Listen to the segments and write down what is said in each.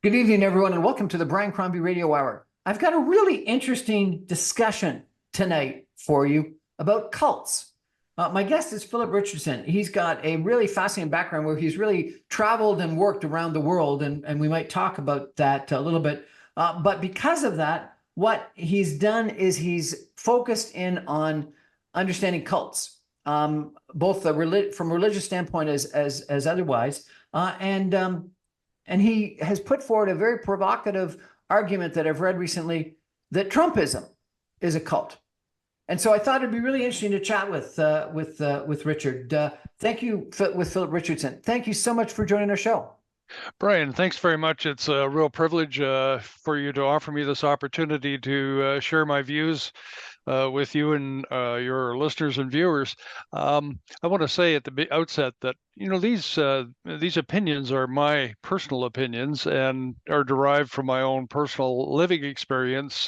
Good evening, everyone, and welcome to the Brian Crombie Radio Hour. I've got a really interesting discussion tonight for you about cults. My guest is Phillip Richardson. He's got a really fascinating background where he's really traveled and worked around the world, and we might talk about that a little bit. But because of that, what he's done is he's focused in on understanding cults, both from a religious standpoint as otherwise, and he has put forward a very provocative argument that I've read recently that Trumpism is a cult. And so I thought it'd be really interesting to chat with Richard. Thank you, with Phillip Richardson. Thank you so much for joining our show. Brian, thanks very much. It's a real privilege for you to offer me this opportunity to share my views with you and your listeners and viewers. I want to say at the outset that these opinions are my personal opinions and are derived from my own personal living experience.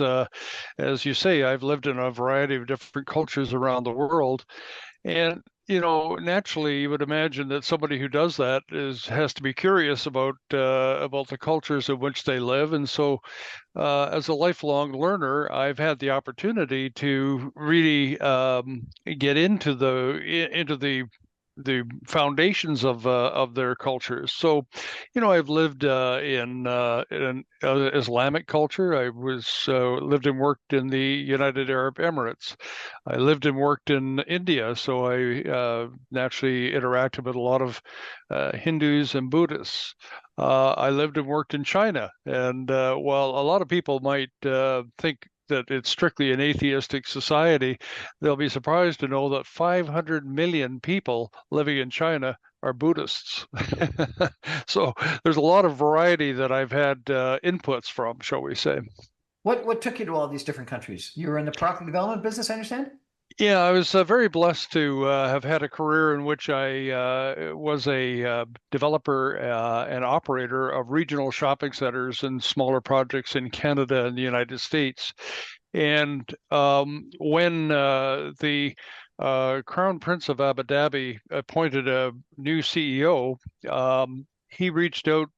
As you say, I've lived in a variety of different cultures around the world, and naturally, you would imagine that somebody who does that has to be curious about the cultures in which they live. And so, as a lifelong learner, I've had the opportunity to really get into the foundations of their cultures. So, I've lived in Islamic culture. I was lived and worked in the United Arab Emirates. I lived and worked in India, so I naturally interacted with a lot of Hindus and Buddhists. I lived and worked in China, and while a lot of people might think that it's strictly an atheistic society, they'll be surprised to know that 500 million people living in China are Buddhists. So there's a lot of variety that I've had inputs from, shall we say. What took you to all these different countries? You were in the product development business, I understand? Yeah, I was very blessed to have had a career in which I was a developer and operator of regional shopping centers and smaller projects in Canada and the United States. And when the Crown Prince of Abu Dhabi appointed a new CEO, he reached out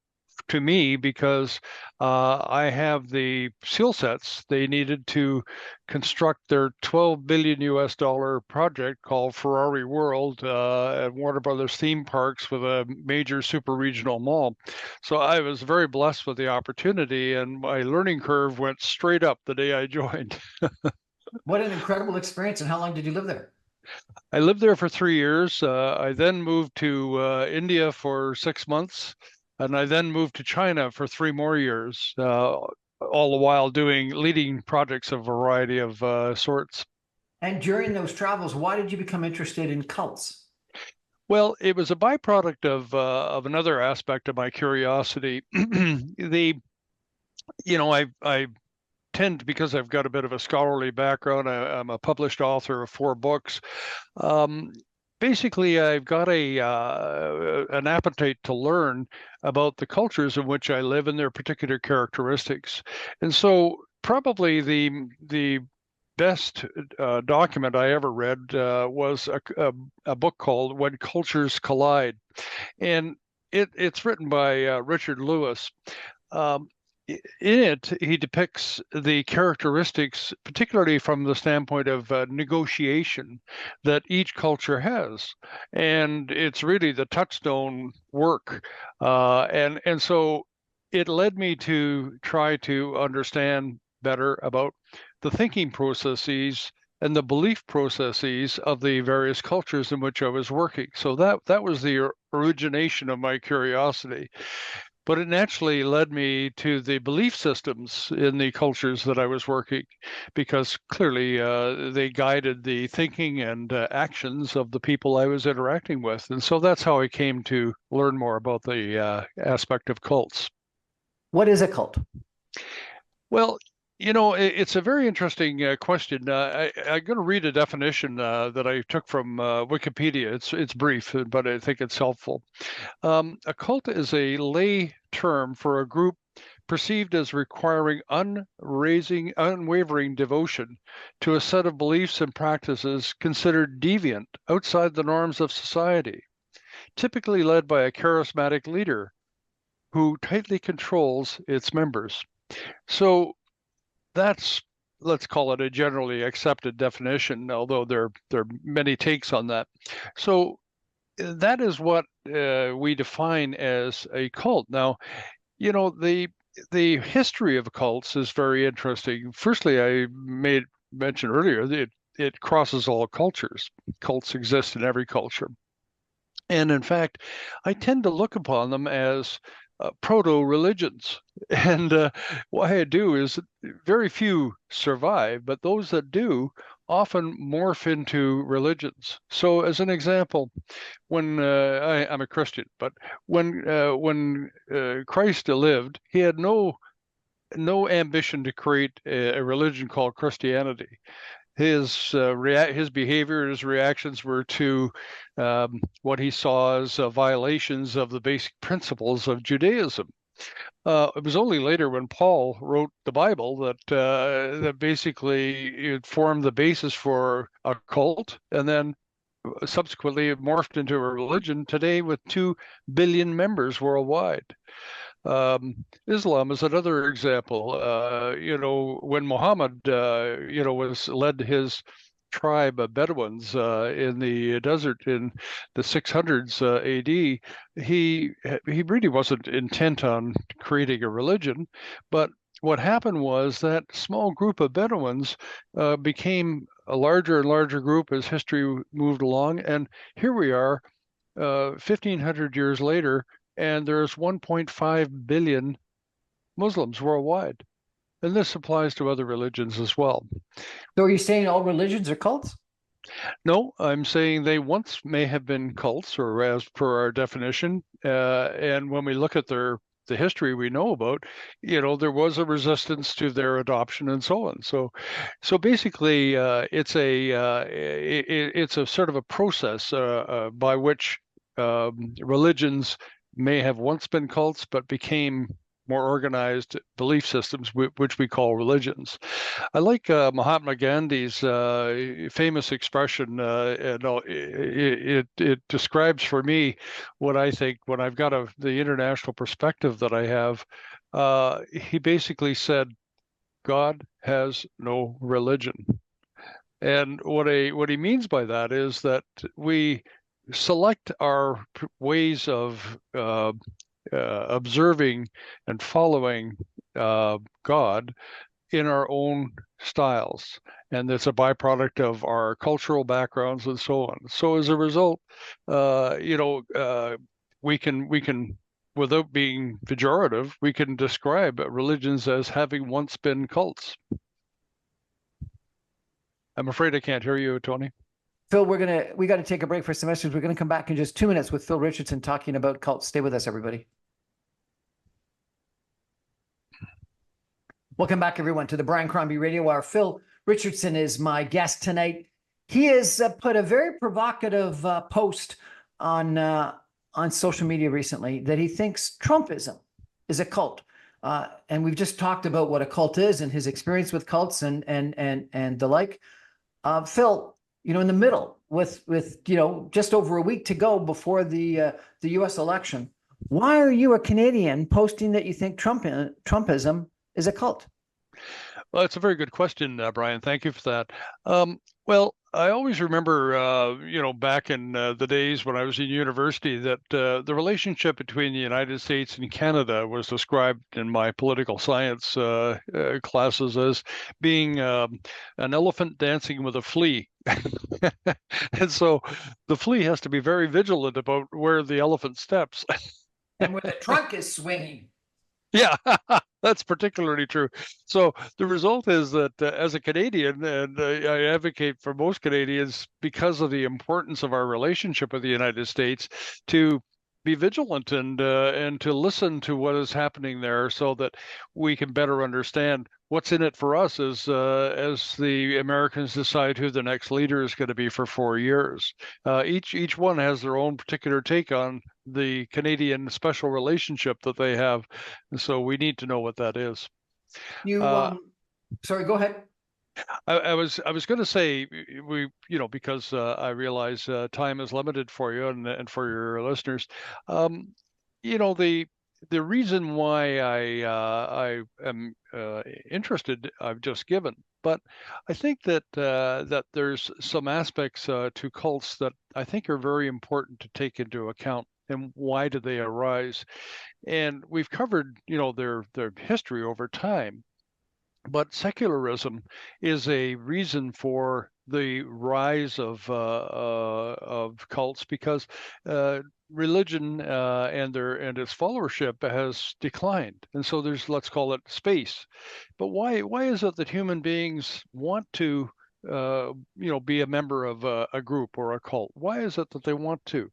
to me because I have the skill sets they needed to construct their 12 billion US dollar project called Ferrari World at Warner Brothers theme parks with a major super regional mall. So I was very blessed with the opportunity, and my learning curve went straight up the day I joined. What an incredible experience. And how long did you live there? I lived there for 3 years. I then moved to India for 6 months. And I then moved to China for 3 more years, all the while leading projects of a variety of sorts. And during those travels, why did you become interested in cults? Well, it was a byproduct of another aspect of my curiosity. I tend, because I've got a bit of a scholarly background, I'm a published author of 4 books. Basically, I've got an appetite to learn about the cultures in which I live and their particular characteristics. And so probably the best document I ever read was a book called When Cultures Collide. And it's written by Richard Lewis. In it, he depicts the characteristics, particularly from the standpoint of negotiation, that each culture has, and it's really the touchstone work. And so it led me to try to understand better about the thinking processes and the belief processes of the various cultures in which I was working. So that was the origination of my curiosity. But it naturally led me to the belief systems in the cultures that I was working, because clearly they guided the thinking and actions of the people I was interacting with. And so that's how I came to learn more about the aspect of cults. What is a cult? Well, it's a very interesting question. I'm going to read a definition that I took from Wikipedia. It's brief, but I think it's helpful. A cult is a lay term for a group perceived as requiring unwavering devotion to a set of beliefs and practices considered deviant outside the norms of society, typically led by a charismatic leader who tightly controls its members. So that's, let's call it a generally accepted definition, although there are many takes on that. So that is what we define as a cult. Now, the history of cults is very interesting. Firstly, I made mention earlier that it crosses all cultures. Cults exist in every culture. And in fact, I tend to look upon them as proto-religions. And why I do is very few survive, but those that do often morph into religions. So as an example, when I'm a Christian, but when Christ lived, he had no ambition to create a religion called Christianity. His behavior, his reactions were to what he saw as violations of the basic principles of Judaism. It was only later when Paul wrote the Bible that basically it formed the basis for a cult, and then subsequently it morphed into a religion today with 2 billion members worldwide. Islam is another example. When Muhammad, was led his tribe of Bedouins in the desert in the 600s AD, he really wasn't intent on creating a religion, but what happened was that small group of Bedouins became a larger and larger group as history moved along, and here we are, 1,500 years later, and there's 1.5 billion Muslims worldwide. And this applies to other religions as well. So are you saying all religions are cults? No, I'm saying they once may have been cults, or as per our definition. And when we look at the history we know about, there was a resistance to their adoption and so on. So basically, it's a sort of a process by which religions may have once been cults, but became more organized belief systems, which we call religions. I like Mahatma Gandhi's famous expression, and it describes for me what I think when I've got the international perspective that I have. He basically said, God has no religion. And what he means by that is that we select our ways of observing and following God in our own styles, and it's a byproduct of our cultural backgrounds and so on. So as a result, we can, without being pejorative, we can describe religions as having once been cults. I'm afraid I can't hear you, Tony. Phil, we got to take a break for some messages. We're going to come back in just 2 minutes with Phil Richardson talking about cults. Stay with us, everybody. Welcome back, everyone, to the Brian Crombie Radio Hour. Phil Richardson is my guest tonight. He has put a very provocative post on social media recently that he thinks Trumpism is a cult. And we've just talked about what a cult is and his experience with cults and the like. Phil, in the middle with just over a week to go before the U.S. election, why are you, a Canadian, posting that you think Trumpism is a cult? Well, it's a very good question, Brian. Thank you for that. Well, I always remember, back in the days when I was in university, that the relationship between the United States and Canada was described in my political science classes as being an elephant dancing with a flea. And so the flea has to be very vigilant about where the elephant steps. And where the trunk is swinging. Yeah, that's particularly true. So the result is that as a Canadian, and I advocate for most Canadians because of the importance of our relationship with the United States, to be vigilant and to listen to what is happening there, so that we can better understand what's in it for us as the Americans decide who the next leader is going to be for 4 years. Each one has their own particular take on the Canadian special relationship that they have, and so we need to know what that is. Sorry, go ahead. I was going to say, we because I realize time is limited for you and for your listeners. The the reason why I am interested, I've just given. But I think that that there's some aspects to cults that I think are very important to take into account. And why do they arise? And we've covered, their history over time. But secularism is a reason for the rise of cults because religion and its followership has declined, and so there's, let's call it, space. But why is it that human beings want to be a member of a group or a cult? Why is it that they want to?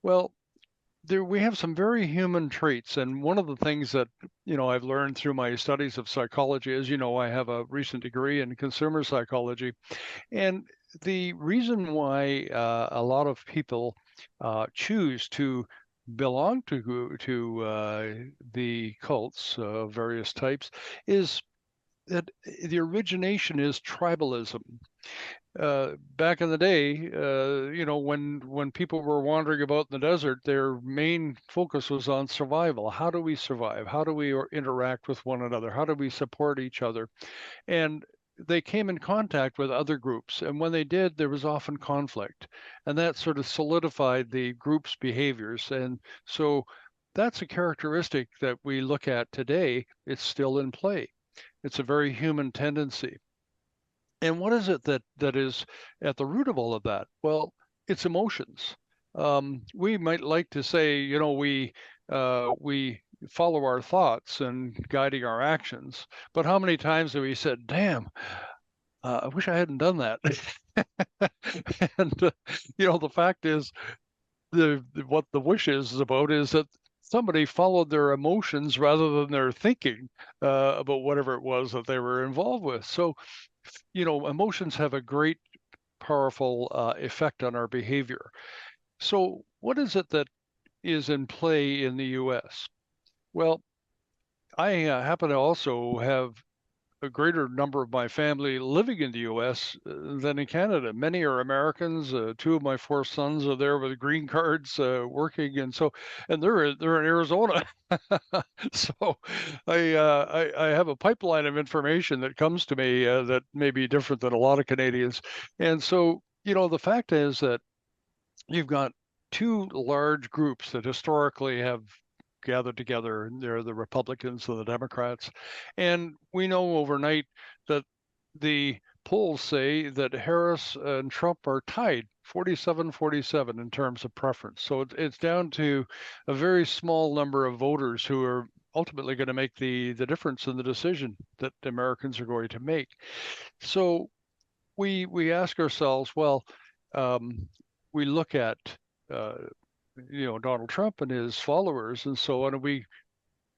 Well, there we have some very human traits, and one of the things that I've learned through my studies of psychology is, I have a recent degree in consumer psychology, and the reason why a lot of people choose to belong to the cults of various types is that the origination is tribalism. Back in the day, when people were wandering about in the desert, their main focus was on survival. How do we survive? How do we interact with one another? How do we support each other? And they came in contact with other groups, and when they did, there was often conflict, and that sort of solidified the group's behaviors. And so that's a characteristic that we look at today. It's still in play. It's a very human tendency. And what is it that is at the root of all of that? Well, it's emotions. We might like to say, we follow our thoughts and guiding our actions, but how many times have we said, "Damn, I wish I hadn't done that." And the fact is, what the wish is about is that somebody followed their emotions rather than their thinking about whatever it was that they were involved with. So emotions have a great, powerful effect on our behavior. So, what is it that is in play in the US? Well, I happen to also have a greater number of my family living in the US than in Canada. Many are Americans. Two of my four sons are there with green cards working, and they're in Arizona. So I have a pipeline of information that comes to me that may be different than a lot of Canadians. And so, the fact is that you've got two large groups that historically have gathered together. They're the Republicans and the Democrats. And we know overnight that the polls say that Harris and Trump are tied 47-47 in terms of preference. So it's down to a very small number of voters who are ultimately going to make the difference in the decision that Americans are going to make. So we ask ourselves, well, we look at uh, Donald Trump and his followers and so on, and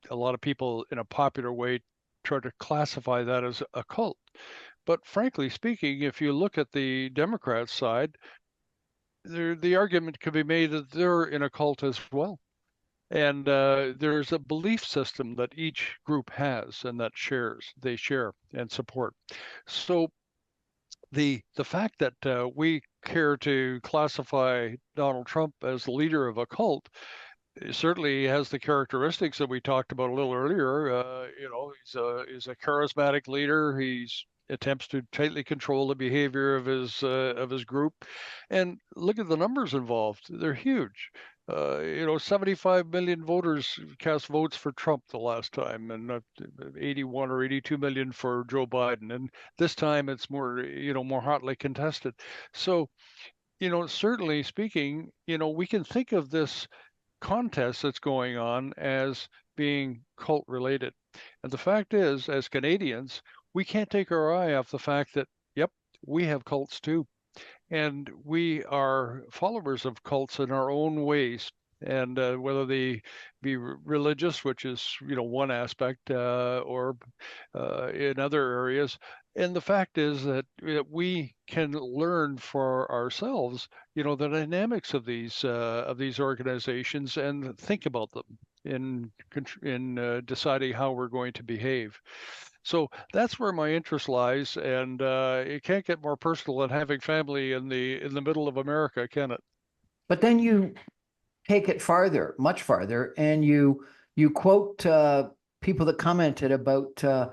a lot of people in a popular way try to classify that as a cult. But frankly speaking, if you look at the Democrat side, the argument could be made that they're in a cult as well. And there's a belief system that each group has and that they share and support. So the fact that we care to classify Donald Trump as the leader of a cult certainly has the characteristics that we talked about a little earlier. He's a charismatic leader. He's attempts to tightly control the behavior of his group, and look at the numbers involved. They're huge. 75 million voters cast votes for Trump the last time, and 81 or 82 million for Joe Biden. And this time it's more hotly contested. So, certainly speaking, we can think of this contest that's going on as being cult related. And the fact is, as Canadians, we can't take our eye off the fact that, yep, we have cults too. And we are followers of cults in our own ways. And whether they be religious, which is, one aspect, or in other areas. And the fact is that we can learn for ourselves, the dynamics of these organizations and think about them in deciding how we're going to behave. So that's where my interest lies, and it can't get more personal than having family in the middle of America, can it? But then you take it farther, much farther, and you You quote people that commented about uh,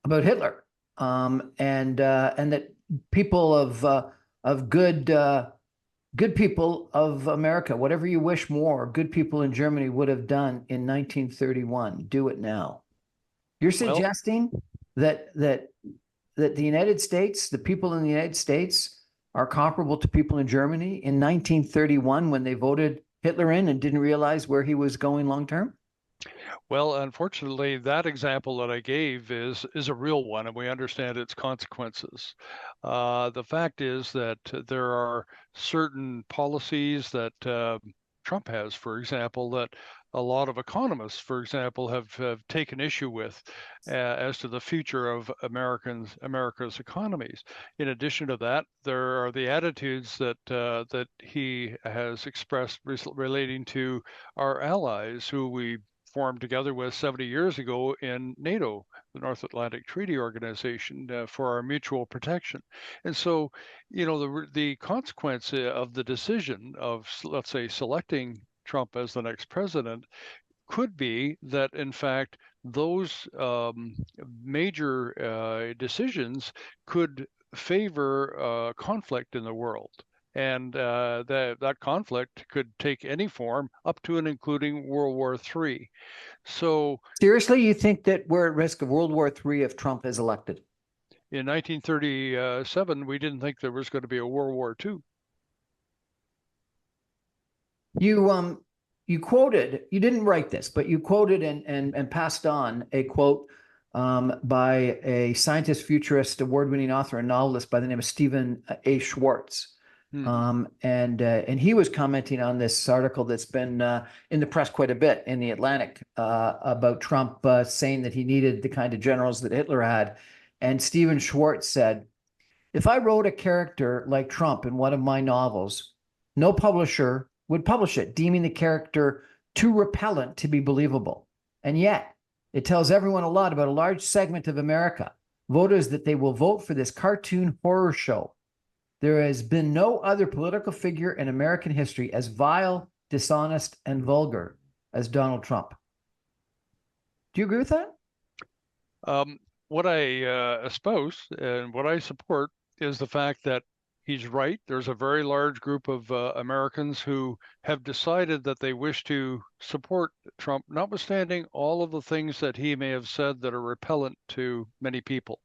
Hitler, and that people of good people of America, whatever you wish more, good people in Germany would have done in 1931. Do it now. You're Well, suggesting that the United States, the people in the United States, are comparable to people in Germany in 1931 when they voted Hitler in and didn't realize where he was going long term? well, unfortunately, that example that I gave is a real one, and we understand its consequences. The fact is that there are certain policies that Trump has, for example, that a lot of economists, for example, have taken issue with as to the future of America's economies. In addition to that, there are the attitudes that he has expressed relating to our allies, who we formed together with 70 years ago in NATO, the North Atlantic Treaty Organization, for our mutual protection. And so, the consequence of the decision of, let's say, selecting Trump as the next president could be that, in fact, those major decisions could favor conflict in the world. And that conflict could take any form up to and including World War III. So Seriously, you think that we're at risk of World War III if Trump is elected? in 1937, we didn't think there was going to be a World War II. You quoted, you didn't write this, but you quoted and passed on a quote by a scientist, futurist, award-winning author and novelist by the name of Stephen A. Schwartz. And he was commenting on this article that's been in the press quite a bit in the Atlantic about Trump saying that he needed the kind of generals that Hitler had. And Stephen Schwartz said, if I wrote a character like Trump in one of my novels, no publisher would publish it, deeming the character too repellent to be believable. And yet, it tells everyone a lot about a large segment of America, voters, that they will vote for this cartoon horror show. There has been no other political figure in American history as vile, dishonest, and vulgar as Donald Trump. Do you agree with that? What I espouse and what I support is the fact that he's right. There's a very large group of Americans who have decided that they wish to support Trump, notwithstanding all of the things that he may have said that are repellent to many people.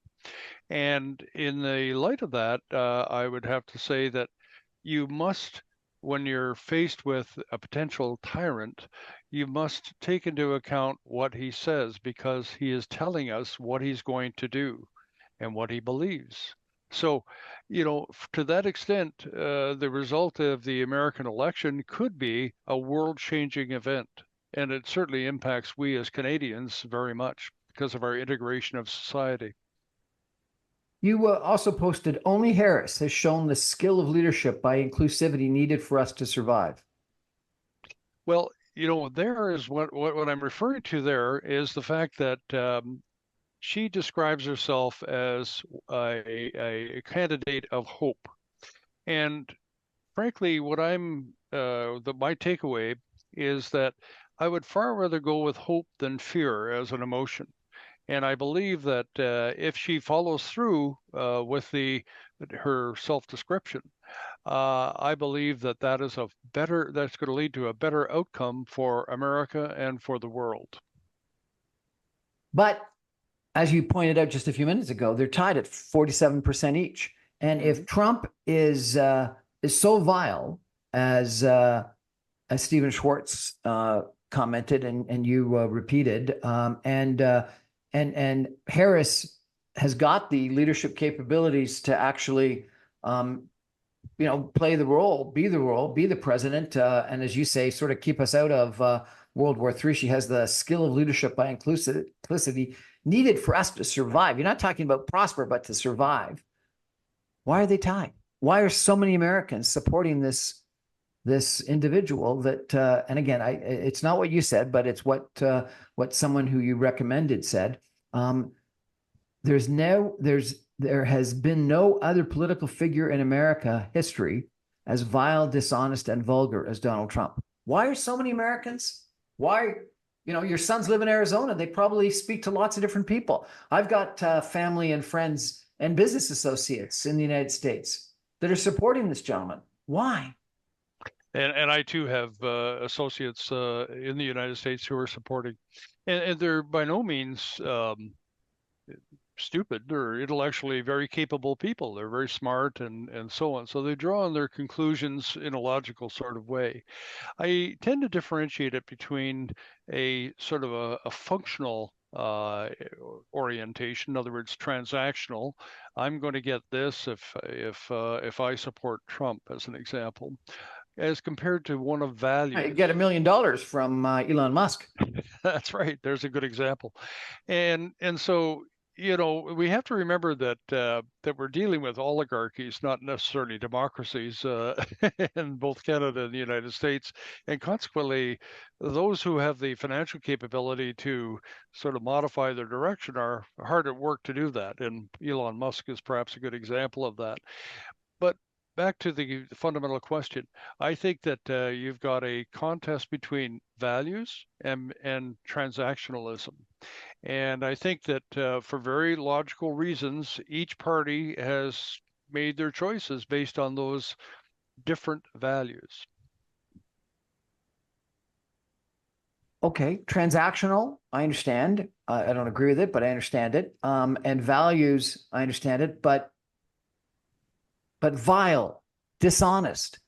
And in the light of that, I would have to say that you must, when you're faced with a potential tyrant, you must take into account what he says, because he is telling us what he's going to do and what he believes. So, to that extent, the result of the American election could be a world-changing event. And it certainly impacts we as Canadians very much because of our integration of society. You also posted, only Harris has shown the skill of leadership by inclusivity needed for us to survive. Well, there is what I'm referring to. There is the fact that she describes herself as a candidate of hope. And frankly, what my takeaway is that I would far rather go with hope than fear as an emotion. And I believe that if she follows through with her self-description, I believe that that's going to lead to a better outcome for America and for the world. But as you pointed out just a few minutes ago, they're tied at 47% each. And if Trump is so vile as Stephen Schwartz commented and you repeated, and Harris has got the leadership capabilities to actually, play the role, be the president, and as you say, sort of keep us out of World War III. She has the skill of leadership by inclusivity needed for us to survive. You're not talking about prosper, but to survive. Why are they tied? Why are so many Americans supporting this individual that, and again, it's not what you said, but it's what someone who you recommended said. There has been no other political figure in America history as vile, dishonest, and vulgar as Donald Trump. Why are so many Americans? Why, your sons live in Arizona. They probably speak to lots of different people. I've got family and friends and business associates in the United States that are supporting this gentleman. Why? And I too have associates in the United States who are supporting, and they're by no means stupid. They're intellectually very capable people. They're very smart and so on. So they draw on their conclusions in a logical sort of way. I tend to differentiate it between a sort of a functional orientation, in other words, transactional. I'm going to get this if I support Trump, as an example, as compared to one of You values. get $1 million from Elon Musk. That's right. There's a good example, and so we have to remember that that we're dealing with oligarchies, not necessarily democracies, in both Canada and the United States, and consequently, those who have the financial capability to sort of modify their direction are hard at work to do that. And Elon Musk is perhaps a good example of that. But back to the fundamental question, I think that you've got a contest between values and transactionalism. And I think that for very logical reasons, each party has made their choices based on those different values. Okay, transactional, I understand. I don't agree with it, but I understand it. And values, I understand it, but vile, dishonest.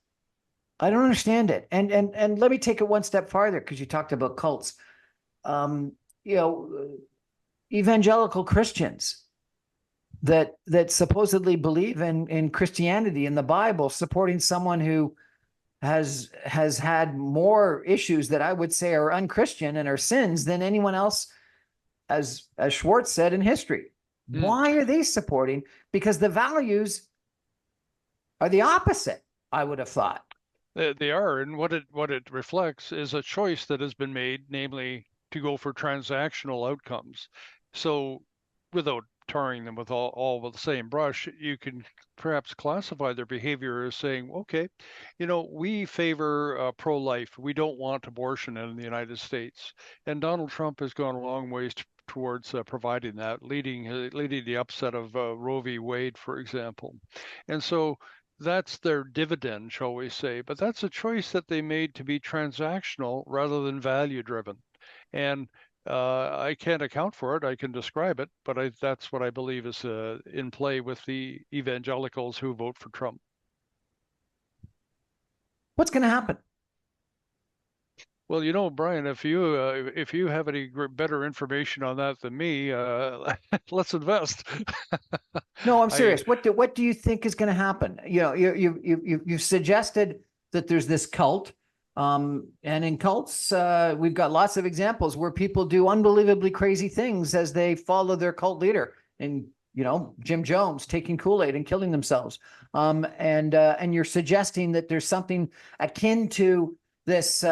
I don't understand it. And let me take it one step farther, because you talked about cults. You know, evangelical Christians that supposedly believe in Christianity, in the Bible, supporting someone who has had more issues that I would say are unchristian and are sins than anyone else, as Schwartz said, in history. Why are they supporting? Because the values are the opposite, I would have thought. They are, and what it reflects is a choice that has been made, namely to go for transactional outcomes. So, without tarring them with all with the same brush, you can perhaps classify their behavior as saying, okay, we favor pro-life. We don't want abortion in the United States, and Donald Trump has gone a long ways towards providing that, leading the upset of Roe v. Wade, for example, and so that's their dividend, shall we say. But that's a choice that they made to be transactional rather than value driven. And I can't account for it. I can describe it, but that's what I believe is in play with the evangelicals who vote for Trump. What's going to happen? Well, Brian, if you have any better information on that than me, let's invest. No, I'm serious. What do you think is going to happen? You've suggested that there's this cult, and in cults, we've got lots of examples where people do unbelievably crazy things as they follow their cult leader. And Jim Jones taking Kool-Aid and killing themselves. And you're suggesting that there's something akin to this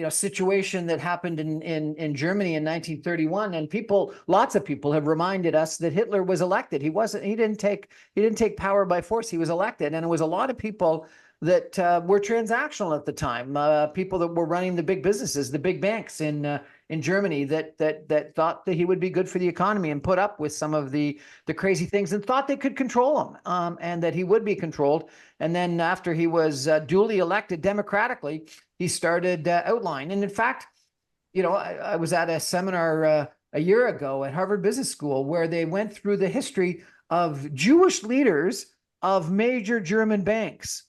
situation that happened in Germany in 1931, and lots of people have reminded us that Hitler was elected. He didn't take power by force. He was elected, and it was a lot of people that were transactional at the time. People that were running the big businesses, the big banks in Germany that thought that he would be good for the economy and put up with some of the crazy things and thought they could control him, and that he would be controlled. And then after he was duly elected democratically, he started outlining. And in fact, I was at a seminar a year ago at Harvard Business School where they went through the history of Jewish leaders of major German banks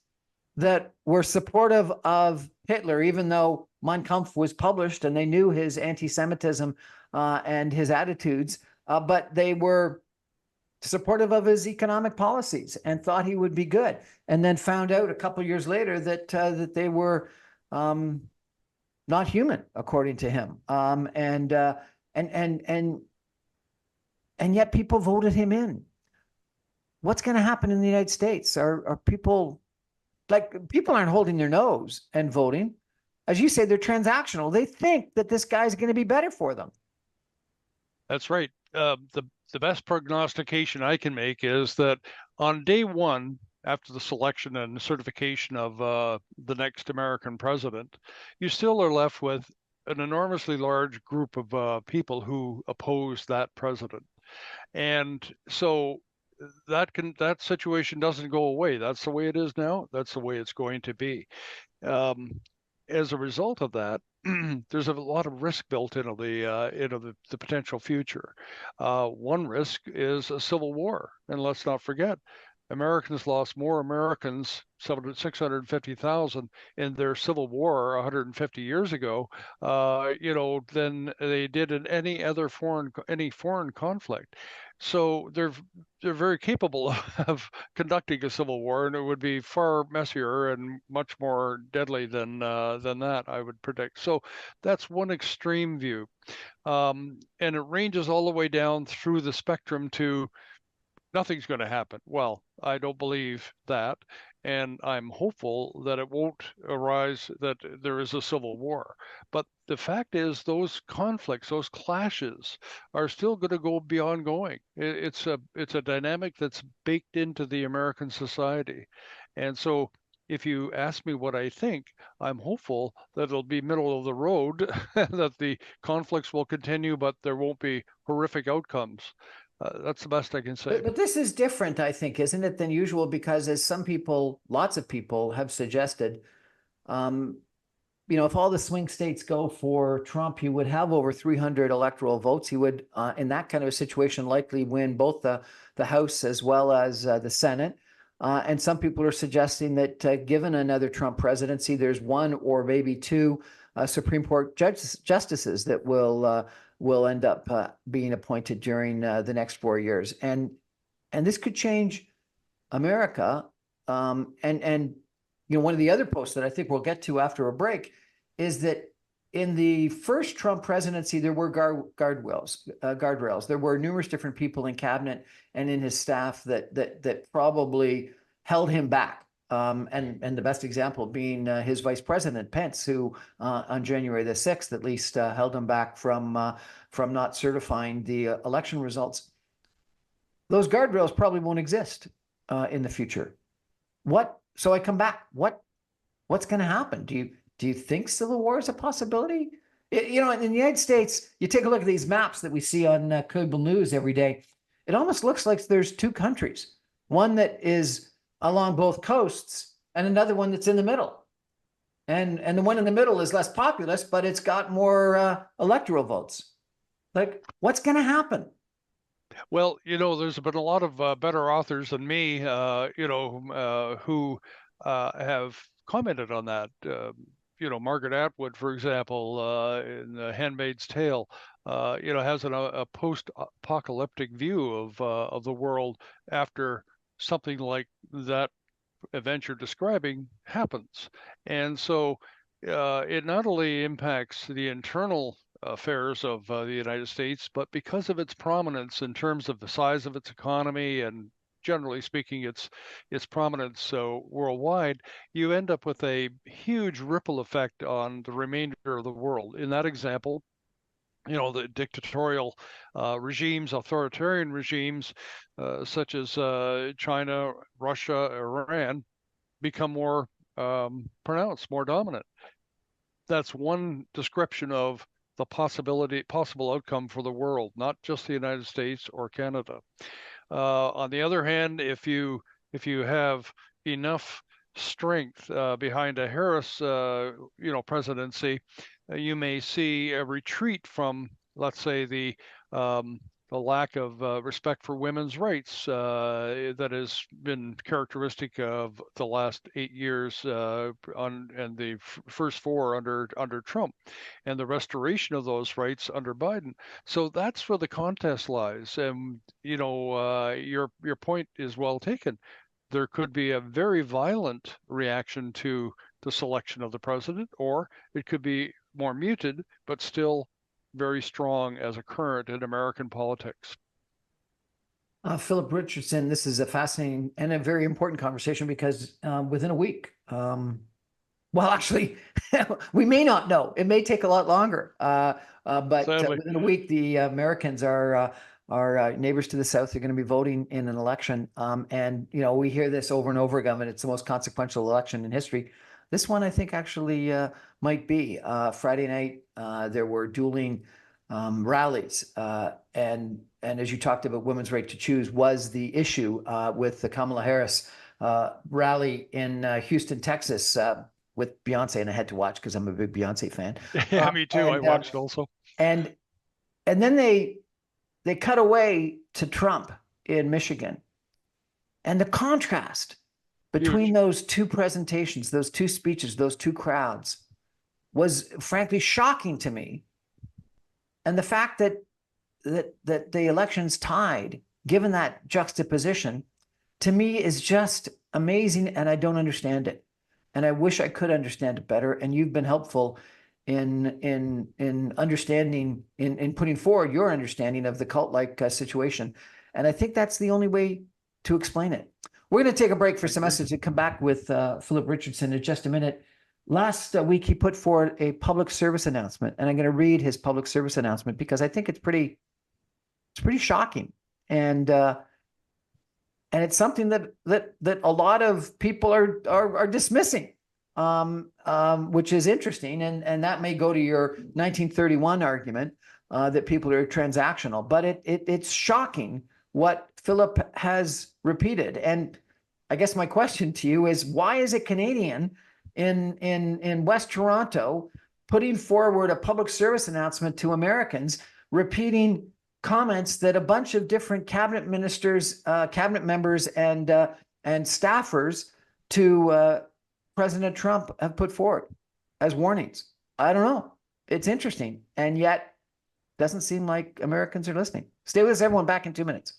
that were supportive of Hitler, even though Mein Kampf was published and they knew his anti-Semitism and his attitudes, but they were supportive of his economic policies and thought he would be good, and then found out a couple of years later that they were not human, according to him, and yet people voted him in. What's going to happen in the United States? Are people aren't holding their nose and voting? As you say, they're transactional. They think that this guy's going to be better for them. That's right. The best prognostication I can make is that on day one, after the selection and certification of the next American president, you still are left with an enormously large group of people who oppose that president. And so that situation doesn't go away. That's the way it is now. That's the way it's going to be. Um, as a result of that, there's a lot of risk built into the potential future. One risk is a civil war, and let's not forget, Americans lost more Americans, 650,000, in their civil war 150 years ago, than they did in any foreign conflict. So they're very capable of conducting a civil war, and it would be far messier and much more deadly than that, I would predict. So that's one extreme view, and it ranges all the way down through the spectrum to nothing's going to happen. Well, I don't believe that. And I'm hopeful that it won't arise, that there is a civil war. But the fact is, those conflicts, those clashes are still going to go be ongoing. It's a dynamic that's baked into the American society. And so if you ask me what I think, I'm hopeful that it'll be middle of the road, that the conflicts will continue, but there won't be horrific outcomes. That's the best I can say. But this is different, I think, isn't it, than usual? Because as some people, lots of people have suggested, um, if all the swing states go for Trump, he would have over 300 electoral votes. He would, in that kind of a situation, likely win both the House as well as the Senate. And some people are suggesting that given another Trump presidency, there's one or maybe two Supreme Court justices that will end up being appointed during the next 4 years, and this could change America. And one of the other posts that I think we'll get to after a break is that in the first Trump presidency, there were guardrails. There were numerous different people in cabinet and in his staff that probably held him back. And the best example being his vice president, Pence, who on January the 6th, at least, held him back from not certifying the election results. Those guardrails probably won't exist in the future. So I come back. What's going to happen? Do you think civil war is a possibility? In the United States, you take a look at these maps that we see on cable news every day. It almost looks like there's two countries, one that is along both coasts and another one that's in the middle. And the one in the middle is less populous, but it's got more electoral votes. Like, what's going to happen? Well, there's been a lot of better authors than me, who have commented on that. Margaret Atwood, for example, in The Handmaid's Tale, has a post-apocalyptic view of the world after something like that event you're describing happens. And so it not only impacts the internal affairs of the United States, but because of its prominence in terms of the size of its economy and generally speaking, its prominence worldwide, you end up with a huge ripple effect on the remainder of the world. In that example, the dictatorial regimes, authoritarian regimes, such as China, Russia, Iran, become more pronounced, more dominant. That's one description of the possible outcome for the world, not just the United States or Canada. On the other hand, if you have enough strength behind a Harris, presidency, you may see a retreat from, let's say, the lack of respect for women's rights that has been characteristic of the last 8 years and the first 4 under Trump, and the restoration of those rights under Biden. So that's where the contest lies. And your point is well taken. There could be a very violent reaction to the selection of the president, or it could be more muted, but still very strong as a current in American politics. Phillip Richardson, this is a fascinating and a very important conversation because within a week, well, actually, we may not know. It may take a lot longer, but within a week, the Americans are our neighbors to the south are going to be voting in an election. And, you know, we hear this over and over again, and it's the most consequential election in history. This one, I think, actually might be. Friday night, there were dueling rallies. And as you talked about, women's right to choose was the issue with the Kamala Harris rally in Houston, Texas, with Beyonce, and I had to watch because I'm a big Beyonce fan. Yeah, me too. I watched also. And then they cut away to Trump in Michigan. And the contrast between those two presentations, those two speeches, those two crowds was frankly shocking to me. And the fact that the elections tied, given that juxtaposition, to me is just amazing, and I don't understand it. And I wish I could understand it better. And you've been helpful in understanding, in putting forward your understanding of the cult-like situation. And I think that's the only way to explain it. We're going to take a break for some message and come back with Phillip Richardson in just a minute. Last week, he put forward a public service announcement, and I'm going to read his public service announcement because I think it's pretty shocking. And it's something that a lot of people are dismissing, which is interesting. And that may go to your 1931 argument that people are transactional, but it's shocking what Phillip has repeated. And I guess my question to you is, why is a Canadian in West Toronto putting forward a public service announcement to Americans, repeating comments that a bunch of different cabinet ministers, cabinet members, and staffers to President Trump have put forward as warnings? I don't know. It's interesting, and yet doesn't seem like Americans are listening. Stay with us, everyone. Back in 2 minutes.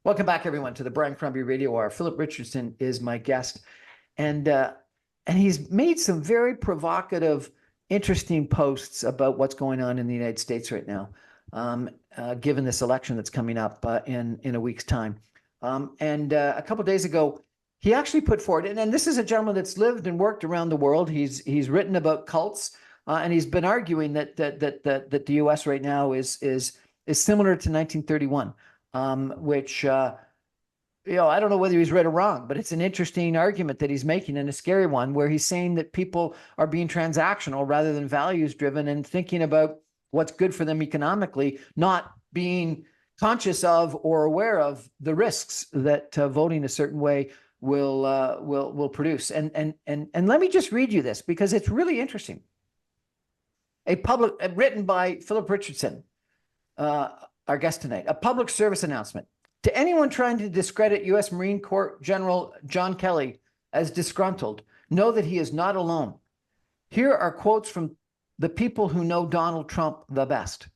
Welcome back, everyone, to the Brian Crombie Radio Hour. Phillip Richardson is my guest, and he's made some very provocative, interesting posts about what's going on in the United States right now, given this election that's coming up in a week's time. And a couple of days ago, he actually put forward, and this is a gentleman that's lived and worked around the world. He's written about cults, and he's been arguing that the U.S. right now is similar to 1931. Which, I don't know whether he's right or wrong, but it's an interesting argument that he's making, and a scary one, where he's saying that people are being transactional rather than values driven and thinking about what's good for them economically, not being conscious of or aware of the risks that voting a certain way will produce. And let me just read you this because it's really interesting. Written by Phillip Richardson, our guest tonight, a public service announcement. To anyone trying to discredit U.S. Marine Corps General John Kelly as disgruntled, know that he is not alone. Here are quotes from the people who know Donald Trump the best.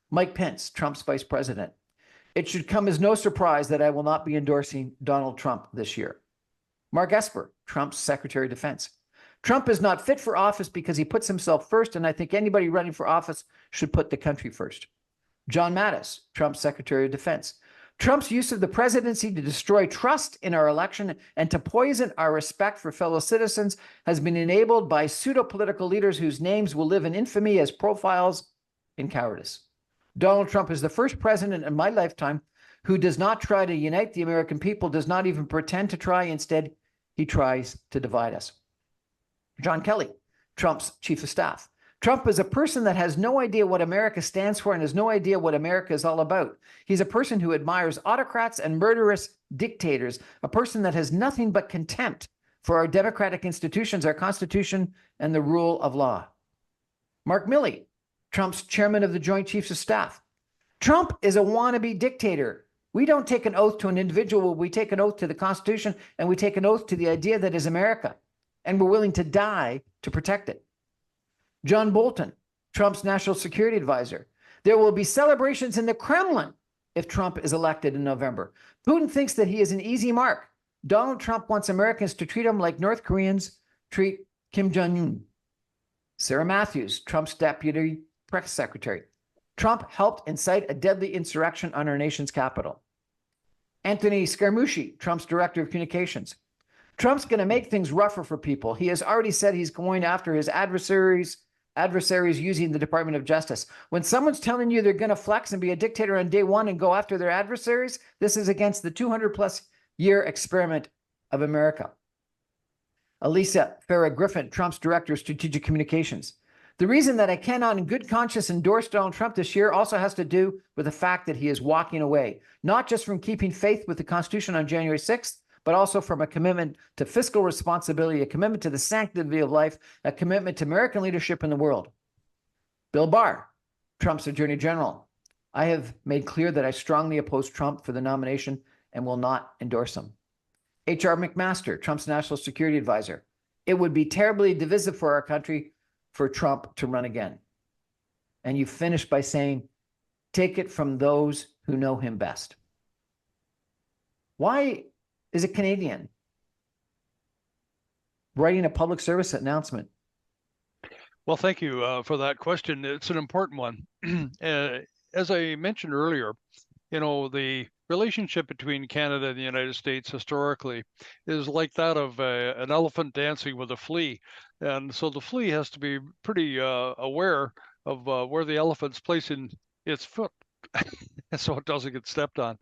Mike Pence, Trump's vice president. It should come as no surprise that I will not be endorsing Donald Trump this year. Mark Esper, Trump's Secretary of Defense. Trump is not fit for office because he puts himself first, and I think anybody running for office should put the country first. John Mattis, Trump's Secretary of Defense. Trump's use of the presidency to destroy trust in our election and to poison our respect for fellow citizens has been enabled by pseudo-political leaders whose names will live in infamy as profiles in cowardice. Donald Trump is the first president in my lifetime who does not try to unite the American people, does not even pretend to try. Instead, he tries to divide us. John Kelly, Trump's chief of staff. Trump is a person that has no idea what America stands for and has no idea what America is all about. He's a person who admires autocrats and murderous dictators, a person that has nothing but contempt for our democratic institutions, our Constitution, and the rule of law. Mark Milley, Trump's chairman of the Joint Chiefs of Staff. Trump is a wannabe dictator. We don't take an oath to an individual. We take an oath to the Constitution, and we take an oath to the idea that is America, and we're willing to die to protect it. John Bolton, Trump's national security advisor. There will be celebrations in the Kremlin if Trump is elected in November. Putin thinks that he is an easy mark. Donald Trump wants Americans to treat him like North Koreans treat Kim Jong-un. Sarah Matthews, Trump's deputy press secretary. Trump helped incite a deadly insurrection on our nation's capital. Anthony Scaramucci, Trump's director of communications. Trump's going to make things rougher for people. He has already said he's going after his adversaries using the Department of Justice. When someone's telling you they're going to flex and be a dictator on day one and go after their adversaries, this is against the 200+ year experiment of America. Elisa Farah Griffin, Trump's director of strategic communications. The reason that I cannot in good conscience endorse Donald Trump this year also has to do with the fact that he is walking away, not just from keeping faith with the Constitution on January 6th, but also from a commitment to fiscal responsibility, a commitment to the sanctity of life, a commitment to American leadership in the world. Bill Barr, Trump's Attorney General. I have made clear that I strongly oppose Trump for the nomination and will not endorse him. H.R. McMaster, Trump's National Security Advisor. It would be terribly divisive for our country for Trump to run again. And you finish by saying, take it from those who know him best. Why is a Canadian writing a public service announcement? Well, thank you for that question. It's an important one. As I mentioned earlier, the relationship between Canada and the United States historically is like that of an elephant dancing with a flea. And so the flea has to be pretty aware of where the elephant's placing its foot so it doesn't get stepped on.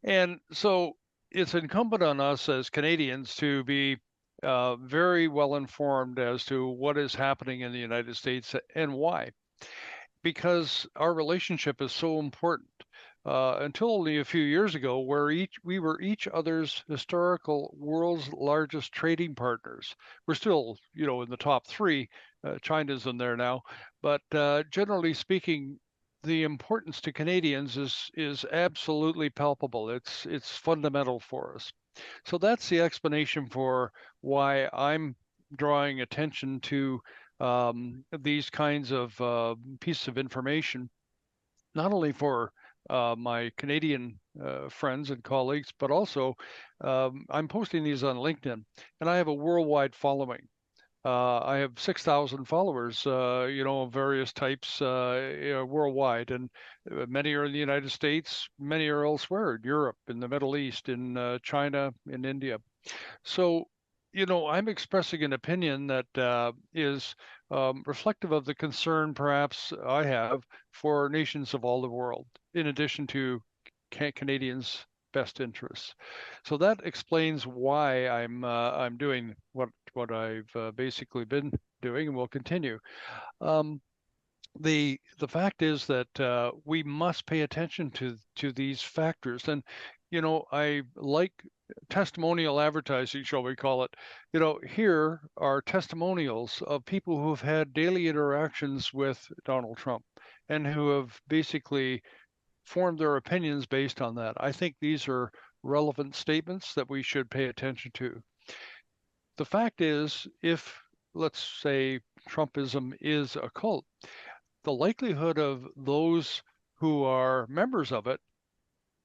And so it's incumbent on us as Canadians to be very well informed as to what is happening in the United States and why. Because our relationship is so important. Until only a few years ago, where we were each other's historical world's largest trading partners. We're still, in the top three. China's in there now, but generally speaking, the importance to Canadians is absolutely palpable. It's fundamental for us. So that's the explanation for why I'm drawing attention to these kinds of pieces of information, not only for my Canadian friends and colleagues, but also I'm posting these on LinkedIn, and I have a worldwide following. I have 6,000 followers, of various types worldwide, and many are in the United States, many are elsewhere, in Europe, in the Middle East, in China, in India. So, I'm expressing an opinion that is reflective of the concern perhaps I have for nations of all the world, in addition to Canadians' best interests. So that explains why I'm doing what I've basically been doing and will continue. The fact is that we must pay attention to these factors, and I like testimonial advertising, shall we call it. Here are testimonials of people who have had daily interactions with Donald Trump and who have basically formed their opinions based on that. I think these are relevant statements that we should pay attention to. The fact is, if, let's say, Trumpism is a cult, the likelihood of those who are members of it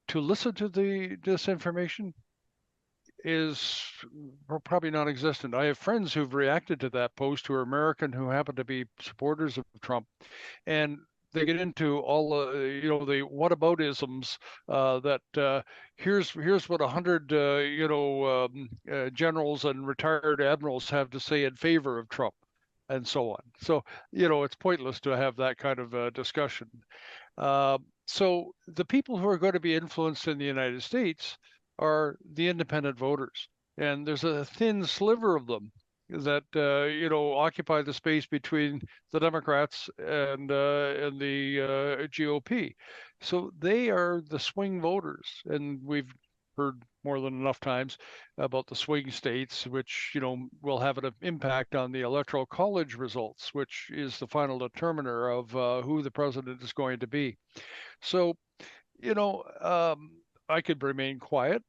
to listen to this information is probably non-existent. I have friends who've reacted to that post who are American, who happen to be supporters of Trump, and they get into all the whataboutisms that here's what 100 generals and retired admirals have to say in favor of Trump, and so on. So it's pointless to have that kind of discussion. So the people who are going to be influenced in the United States are the independent voters, and there's a thin sliver of them that occupy the space between the Democrats and the GOP. So they are the swing voters, and we've heard more than enough times about the swing states, which will have an impact on the electoral college results, which is the final determiner of who the president is going to be. So I could remain quiet.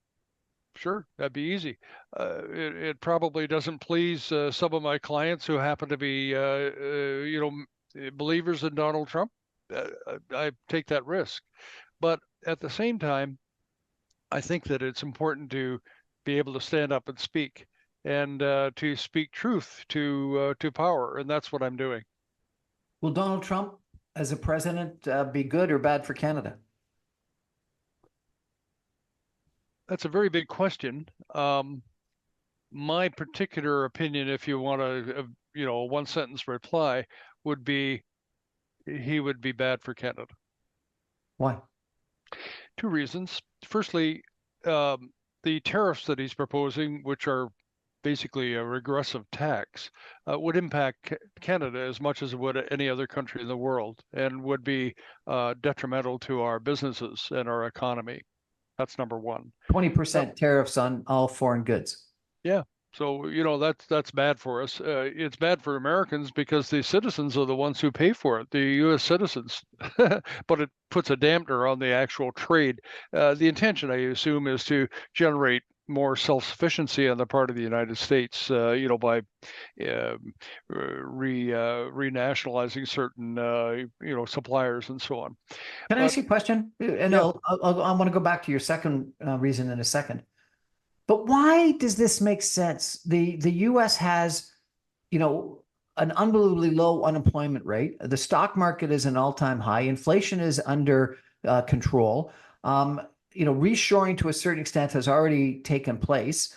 Sure, that'd be easy. It probably doesn't please some of my clients who happen to be, believers in Donald Trump. I take that risk. But at the same time, I think that it's important to be able to stand up and speak, and to speak truth to power, and that's what I'm doing. Will Donald Trump, as a president, be good or bad for Canada? That's a very big question. my particular opinion, if you want a one sentence reply, would be he would be bad for Canada. Why? Two reasons. Firstly, the tariffs that he's proposing, which are basically a regressive tax, would impact Canada as much as it would any other country in the world, and would be detrimental to our businesses and our economy. That's number one. 20% tariffs on all foreign goods. Yeah. So, that's bad for us. It's bad for Americans because the citizens are the ones who pay for it, the U.S. citizens. But it puts a dampener on the actual trade. The intention, I assume, is to generate more self-sufficiency on the part of the United States, by renationalizing certain, suppliers and so on. Can I But ask you a question? And yeah, I want to go back to your second reason in a second. But why does this make sense? The U.S. has, an unbelievably low unemployment rate. The stock market is an all-time high. Inflation is under control. Reshoring to a certain extent has already taken place.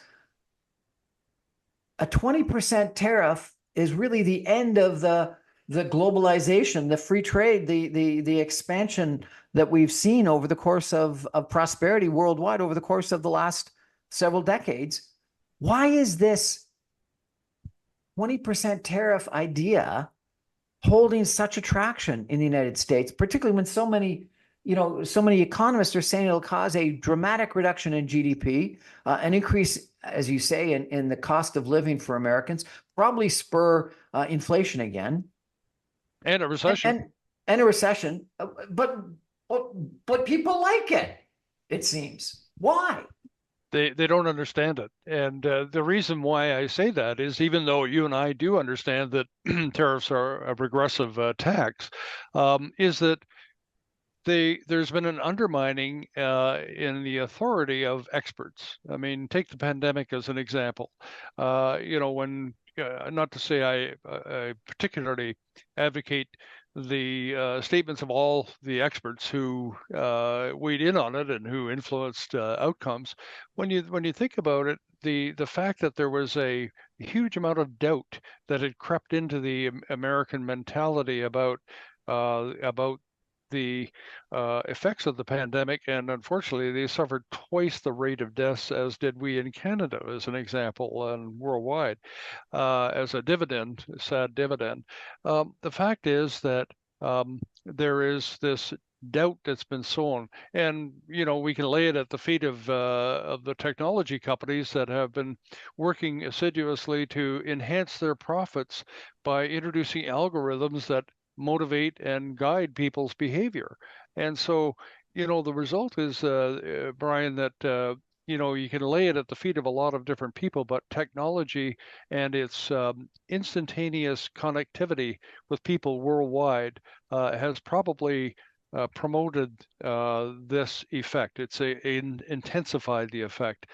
A 20% tariff is really the end of the globalization, the free trade, the expansion that we've seen over the course of prosperity worldwide over the course of the last several decades. Why is this 20% tariff idea holding such attraction in the United States, particularly when so many economists are saying it'll cause a dramatic reduction in GDP, an increase, as you say, in the cost of living for Americans, probably spur inflation again, and a recession. And a recession. But people like it, it seems. Why? They don't understand it. And the reason why I say that is, even though you and I do understand that tariffs are a regressive tax, is that there's been an undermining in the authority of experts. I mean, take the pandemic as an example. When not to say I particularly advocate the statements of all the experts who weighed in on it and who influenced outcomes. When you think about it, the fact that there was a huge amount of doubt that had crept into the American mentality about the effects of the pandemic, and unfortunately, they suffered twice the rate of deaths as did we in Canada, as an example, and worldwide, as a sad dividend. The fact is that there is this doubt that's been sown, and we can lay it at the feet of the technology companies that have been working assiduously to enhance their profits by introducing algorithms that motivate and guide people's behavior. And so, the result is, Brian, that you can lay it at the feet of a lot of different people, but technology and its instantaneous connectivity with people worldwide has probably promoted this effect. It's intensified the effect.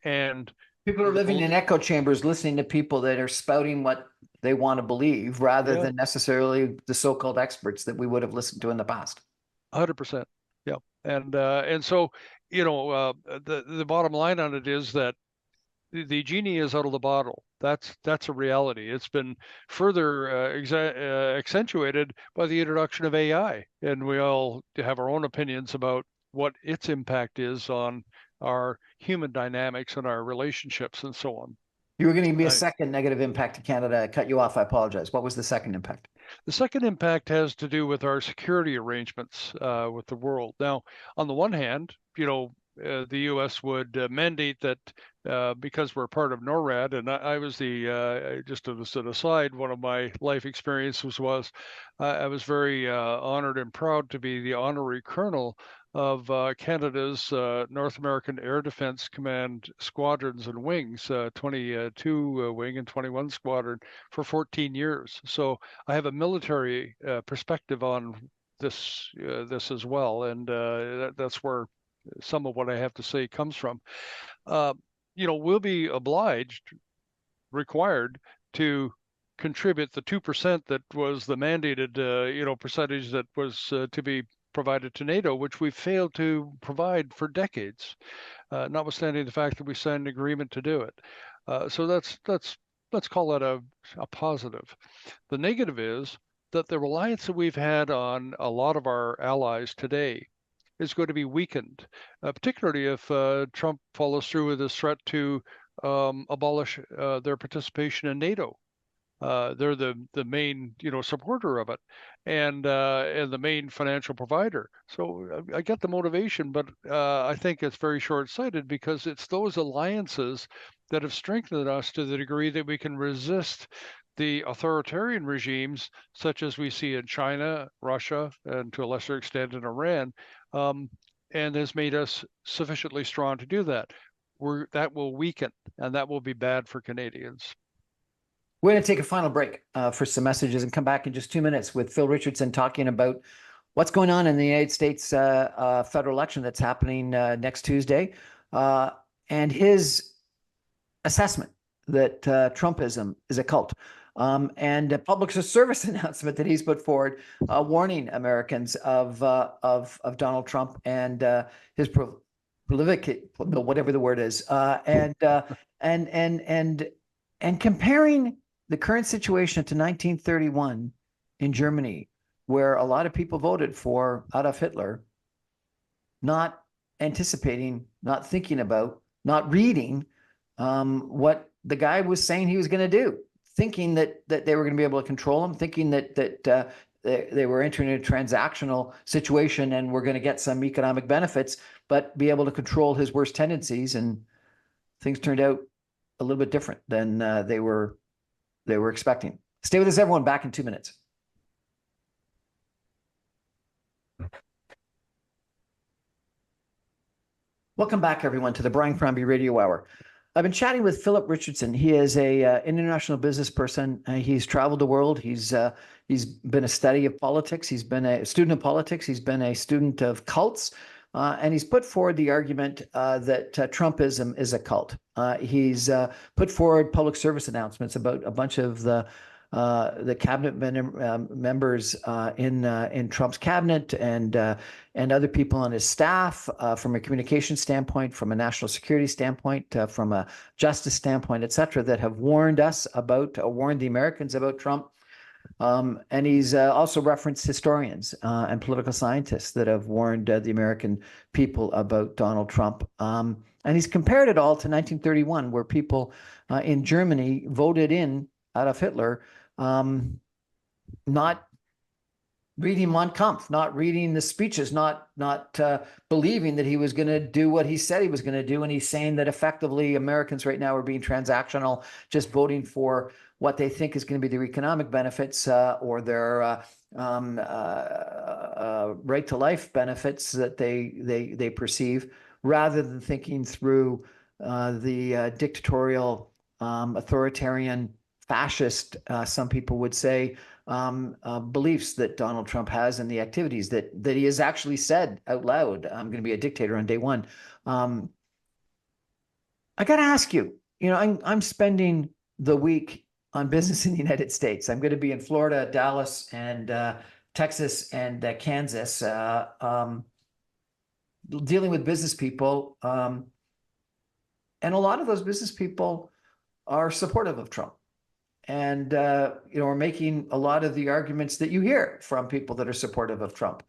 And people are living in echo chambers, listening to people that are spouting what they want to believe, rather than necessarily the so-called experts that we would have listened to in the past. 100%. Yeah. And so, the bottom line on it is that the genie is out of the bottle. That's a reality. It's been further accentuated by the introduction of AI, and we all have our own opinions about what its impact is on our human dynamics and our relationships and so on. You were going to give me a second negative impact to Canada. I cut you off. I apologize. What was the second impact? The second impact has to do with our security arrangements with the world. Now, on the one hand, the U.S. would mandate that because we're part of NORAD, and I was just as an aside, one of my life experiences was I was very honored and proud to be the honorary colonel of Canada's North American Air Defense Command squadrons and wings, 22 wing and 21 squadron, for 14 years. So I have a military perspective on this as well, and that's where some of what I have to say comes from. We'll be required to contribute the 2% that was the mandated, percentage that was to be provided to NATO, which we failed to provide for decades, notwithstanding the fact that we signed an agreement to do it. So let's call that a positive. The negative is that the reliance that we've had on a lot of our allies today is going to be weakened, particularly if Trump follows through with his threat to abolish their participation in NATO. They're the main supporter of it, and the main financial provider. So I get the motivation, but I think it's very short-sighted because it's those alliances that have strengthened us to the degree that we can resist the authoritarian regimes such as we see in China, Russia, and to a lesser extent in Iran, um, and has made us sufficiently strong to do that. That will weaken, and that will be bad for Canadians. We're going to take a final break for some messages and come back in just 2 minutes with Phil Richardson talking about what's going on in the United States federal election that's happening next Tuesday, and his assessment that Trumpism is a cult, and a public service announcement that he's put forward, warning Americans of Donald Trump and his prolific, whatever the word is, and comparing the current situation to 1931 in Germany, where a lot of people voted for Adolf Hitler, not anticipating, not thinking about, not reading what the guy was saying he was going to do, thinking that they were going to be able to control him, thinking that they were entering a transactional situation and were going to get some economic benefits, but be able to control his worst tendencies. And things turned out a little bit different than they were expecting. Stay with us, everyone. Back in 2 minutes. Welcome back, everyone, to the Brian Crombie Radio Hour. I've been chatting with Phillip Richardson. He is an international business person. He's traveled the world. He's been a study of politics. He's been a student of politics. He's been a student of cults. And he's put forward the argument that Trumpism is a cult. He's put forward public service announcements about a bunch of the cabinet members in Trump's cabinet and other people on his staff, from a communication standpoint, from a national security standpoint, from a justice standpoint, et cetera, that have warned the Americans about Trump. And he's also referenced historians and political scientists that have warned the American people about Donald Trump. And he's compared it all to 1931, where people in Germany voted in Adolf Hitler, not reading Mein Kampf, not reading the speeches, not believing that he was going to do what he said he was going to do. And he's saying that effectively Americans right now are being transactional, just voting for what they think is going to be their economic benefits or their right to life benefits that they perceive, rather than thinking through the dictatorial, authoritarian, fascist, some people would say, beliefs that Donald Trump has and the activities that he has actually said out loud. I'm going to be a dictator on day one. I got to ask you, I'm spending the week on business in the United States. I'm going to be in Florida, Dallas, and Texas, and Kansas, dealing with business people. And a lot of those business people are supportive of Trump. And, are making a lot of the arguments that you hear from people that are supportive of Trump,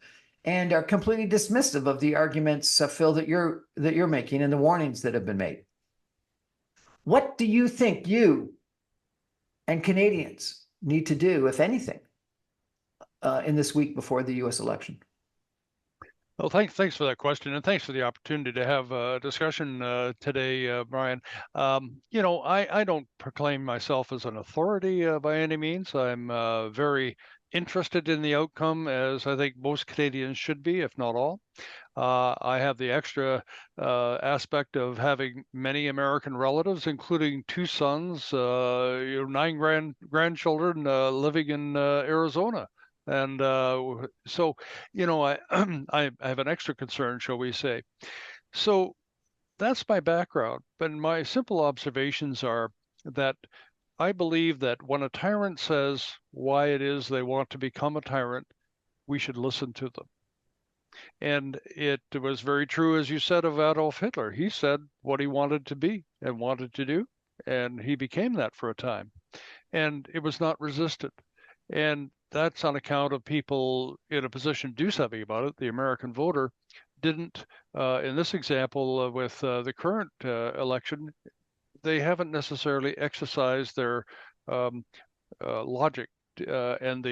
and are completely dismissive of the arguments, Phil, that you're making and the warnings that have been made. What do you think you and Canadians need to do, if anything, in this week before the U.S. election? Well, thanks for that question, and thanks for the opportunity to have a discussion today, Brian. I don't proclaim myself as an authority by any means. I'm very interested in the outcome, as I think most Canadians should be, if not all. I have the extra aspect of having many American relatives, including 2 sons, 9 grandchildren living in Arizona. And so, I have an extra concern, shall we say. So that's my background. But my simple observations are that I believe that when a tyrant says why it is they want to become a tyrant, we should listen to them. And it was very true, as you said, of Adolf Hitler. He said what he wanted to be and wanted to do, and he became that for a time, and it was not resisted. And that's on account of people in a position to do something about it. The American voter didn't, in this example with the current election, they haven't necessarily exercised their um, logic and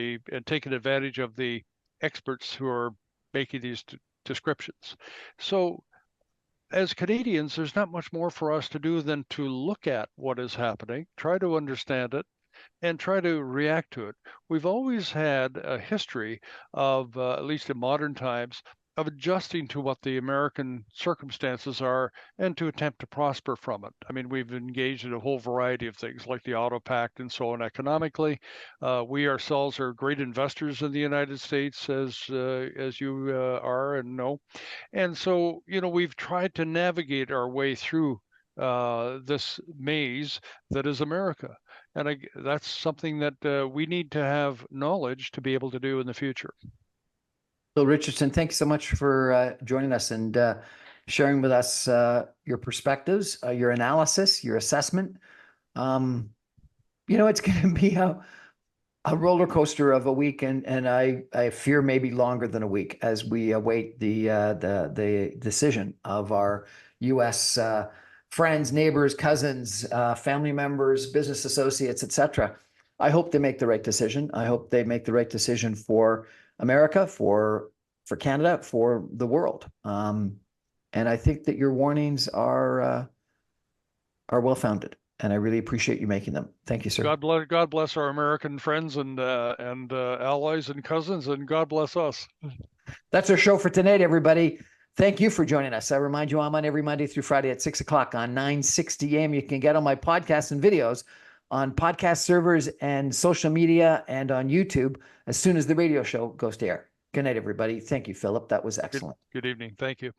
taken advantage of the experts who are making these descriptions. So as Canadians, there's not much more for us to do than to look at what is happening, try to understand it, and try to react to it. We've always had a history of, at least in modern times, of adjusting to what the American circumstances are and to attempt to prosper from it. I mean, we've engaged in a whole variety of things like the Auto Pact and so on economically. We ourselves are great investors in the United States, as you are and know. And so, we've tried to navigate our way through this maze that is America. And that's something that we need to have knowledge to be able to do in the future. Phil Richardson, thanks so much for joining us and sharing with us your perspectives, your analysis, your assessment. It's going to be a roller coaster of a week, and I fear maybe longer than a week as we await the decision of our U.S. Friends, neighbors, cousins, family members, business associates, etc. I hope they make the right decision. I hope they make the right decision for America, for Canada, for the world. And I think that your warnings are well founded, and I really appreciate you making them. Thank you, sir. God bless our American friends and allies and cousins, and God bless us. That's our show for tonight, everybody. Thank you for joining us. I remind you, I'm on every Monday through Friday at 6 o'clock on 960 AM. You can get all my podcasts and videos on podcast servers and social media and on YouTube as soon as the radio show goes to air. Good night, everybody. Thank you, Philip. That was excellent. Good evening. Thank you.